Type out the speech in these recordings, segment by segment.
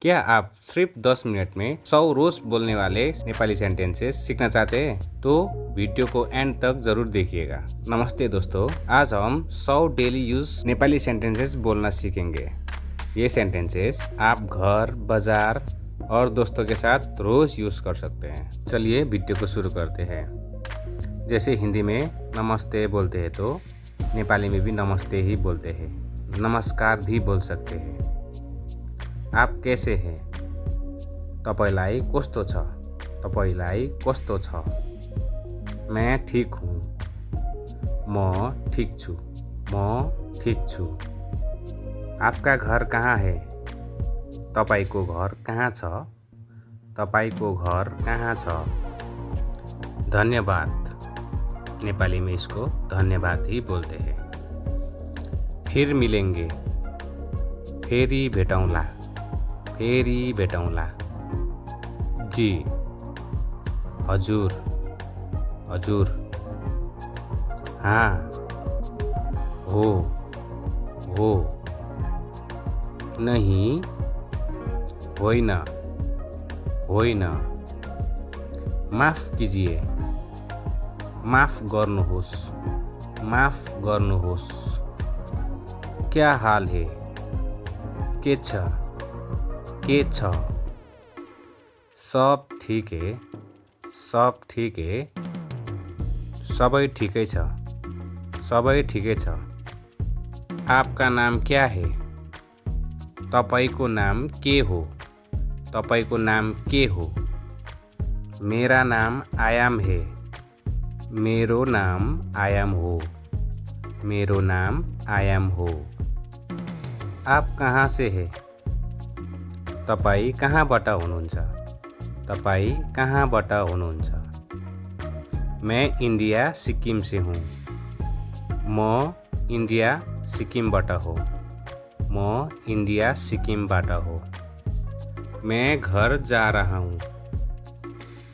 क्या आप सिर्फ 10 मिनट में 100 रोज बोलने वाले नेपाली सेंटेंसेस सीखना चाहते हैं? तो वीडियो को एंड तक जरूर देखिएगा। नमस्ते दोस्तों, आज हम 100 डेली यूज नेपाली सेंटेंसेस बोलना सीखेंगे। ये सेंटेंसेस आप घर, बाजार और दोस्तों के साथ रोज यूज कर सकते हैं। चलिए वीडियो को शुरू करते हैं। जैसे हिंदी में नमस्ते बोलते हैं तो नेपाली में भी नमस्ते ही बोलते हैं। नमस्कार भी बोल सकते हैं। आप कैसे हैं? तपाईलाई कस्तो छ? तपाईलाई कस्तो छ? मैं ठीक हूँ। म ठीक छु। म ठीक छु। आपका घर कहाँ है? तपाईको घर कहाँ छ? तपाईको घर कहाँ छ? धन्यवाद। नेपाली में इसको धन्यवाद ही बोलते हैं। फिर मिलेंगे। फेरि भेटौँला। फेरि भेटौँला। जी। हजुर। हजुर। हाँ। हो। हो। नहीं। होइन। होइन। माफ कीजिए। माफ गर्नुहोस्। माफ गर्नुहोस्। क्या हाल है? के छ? के छ? सब ठीक है। सब ठीक है। सबै ठिकै छ। सबै ठिकै छ। आपका नाम क्या है? तपाईको नाम के हो? तपाईको नाम के हो? मेरा नाम आयाम है। मेरो नाम आयाम हो। मेरो नाम आयाम हो। आप कहाँ से है? तपाईँ कहाँबाट हुनुहुन्छ? तपाईँ कहाँबाट हुनुहुन्छ? मैं इंडिया सिक्किम से हूँ। म इंडिया सिक्किमबाट हो। म इंडिया सिक्किमबाट हो। मैं घर जा रहा हूँ।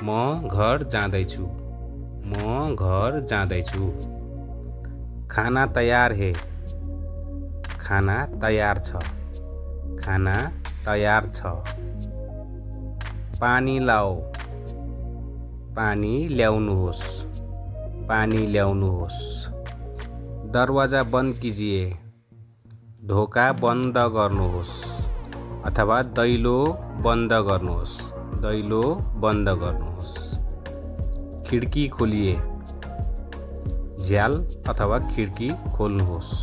म घर जाँदैछु। म घर जाँदैछु। खाना तयार है। खाना तयार छ। खाना तयार छ। पानी लाओ। पानी ल्याउनुहोस्। पानी ल्याउनुहोस्। दरवाजा बंद कीजिए। ढोका बन्द गर्नुहोस् अथवा दैलो बन्द गर्नुहोस्। दैलो बन्द गर्नुहोस्। खिड्की खोलिए। झ्याल अथवा खिड्की खोल्नुहोस्।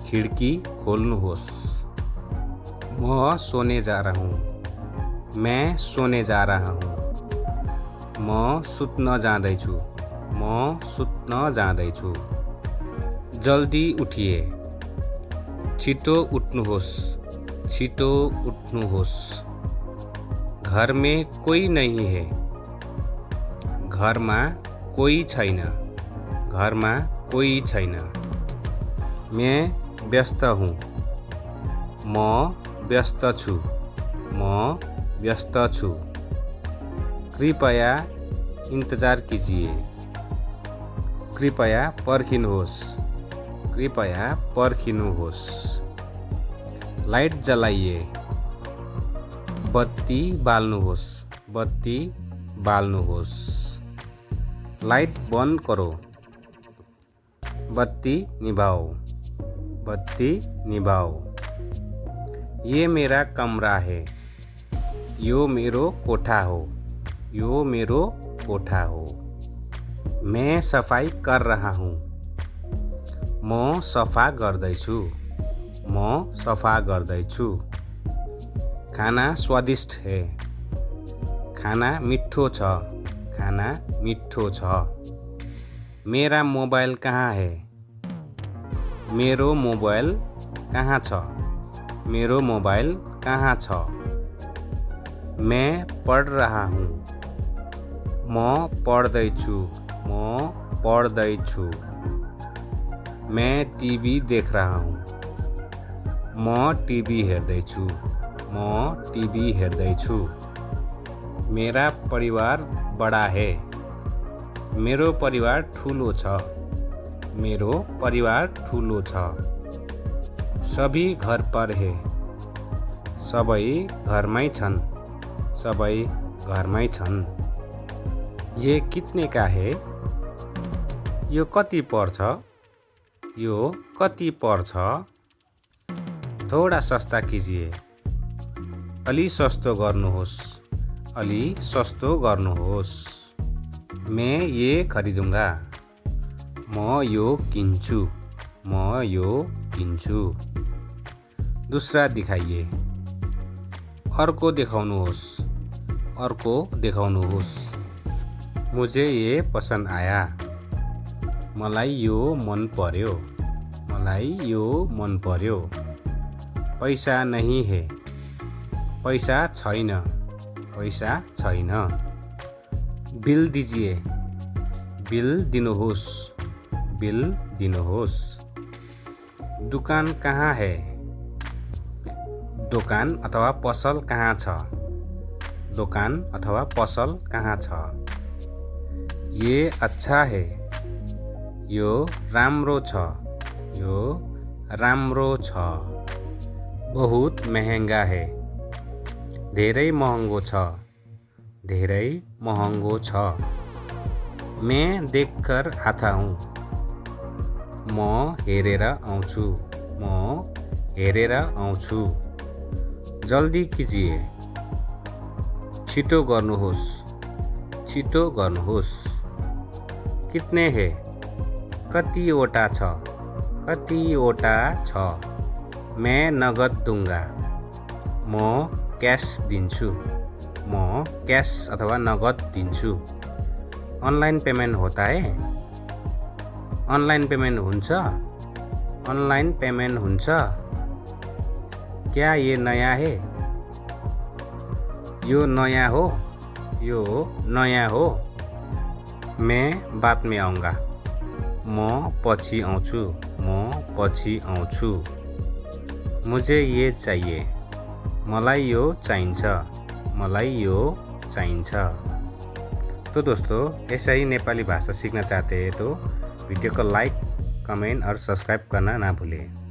खिड्की खोल्नुहोस्। म सोने जा रहा हूँ। मैं सोने जा रहा हूँ। म सुत्न जाँदैछु। म सुत्न जाँदैछु। जल्दी उठिए। छिटो उठ्नुहोस्। छिटो उठ्नुहोस्। घर में कोई नहीं है। घरमा कोही छैन। घरमा कोही छैन। मैं व्यस्त हूँ। म व्यस्त छु। म व्यस्त छु। कृपया इंतजार कीजिए। कृपया पर्खिनुहोस्। कृपया पर्खिनुहोस्। लाइट जलाइए। बत्ती बाल्नुहोस्। बत्ती बाल्नुहोस्। लाइट बंद करो। बत्ती निभाओ। बत्ती निभाओ। ये मेरा कमरा है। यो मेरो कोठा हो। यो मेरो कोठा हो। मैं सफाई कर रहा हूँ। म सफा गर्दैछु। म सफा गर्दैछु। खाना स्वादिष्ट है। खाना मिठो छ। खाना मिठो छ। मेरा मोबाइल कहाँ है? मेरो मोबाइल कहाँ छ? मेरो मोबाइल कहाँ छ? मैं पढ़ रहा हूँ। म पढ्दैछु। म पढ्दैछु। मैं टीवी देख रहा हूँ। म टीवी हेर्दैछु। म टीवी हेर्दैछु। मेरा परिवार बड़ा है। मेरो परिवार ठुलो छ। मेरो परिवार ठुलो छ। सभी घर पर है। सबै घरमै छन्। सबै घरमै छन्। ये कितने का है? यो कति पर्छ? यो कति पर्छ? थोडा सस्ता कीजिए। अलि सस्तो गर्नुहोस्। अलि सस्तो गर्नुहोस्। मैं ये खरिदूँगा। म यो किन्छु। म यो किन्छु। दूसरा दिखाइए। अर्को देखाउनुहोस्। अर्को देखाउनुहोस्। मुझे ये पसंद आया। मलाई यो मन पर्यो। मलाई यो मन पर्यो। पैसा नहीं है। पैसा छैन। पैसा छैन। बिल दीजिए। बिल दिनुहोस्। बिल दिनुहोस्। दुकान कहाँ है? दोकान अथवा पसल कहाँ छ? दोकान अथवा पसल कहाँ छ? ये अच्छा है। यो राम्रो छ। यो राम्रो छ। बहुत महँगा है। धेरै महँगो छ। धेरै महँगो छ। मैं देखकर आता हूँ। म हेरेर आउँछु। म हेरेर आउँछु। जल्दी कीजिए। छिटो गर्नुहोस्। छिटो गर्नुहोस्। कितने है? कतिवटा छ? कतिवटा छ? मैं नगद दूंगा। म क्यास दिन्छु। म क्यास अथवा नगद दिन्छु। ऑनलाइन पेमेंट होता है? ऑनलाइन पेमेंट हुन्छ? ऑनलाइन पेमेंट हुन्छ? क्या ये नया है? यो नयाँ हो? यो नयाँ हो? मैं बाद में आऊँगा। म पछि आउँछु। म पछि आउँछु। मुझे ये चाहिए। मलाई यो चाहिन्छ। मलाई यो चाहिन्छ। तो दोस्तों, ऐसा ही नेपाली भाषा सीखना चाहते हैं तो वीडियो को लाइक, कमेंट और सब्सक्राइब करना ना भूलें।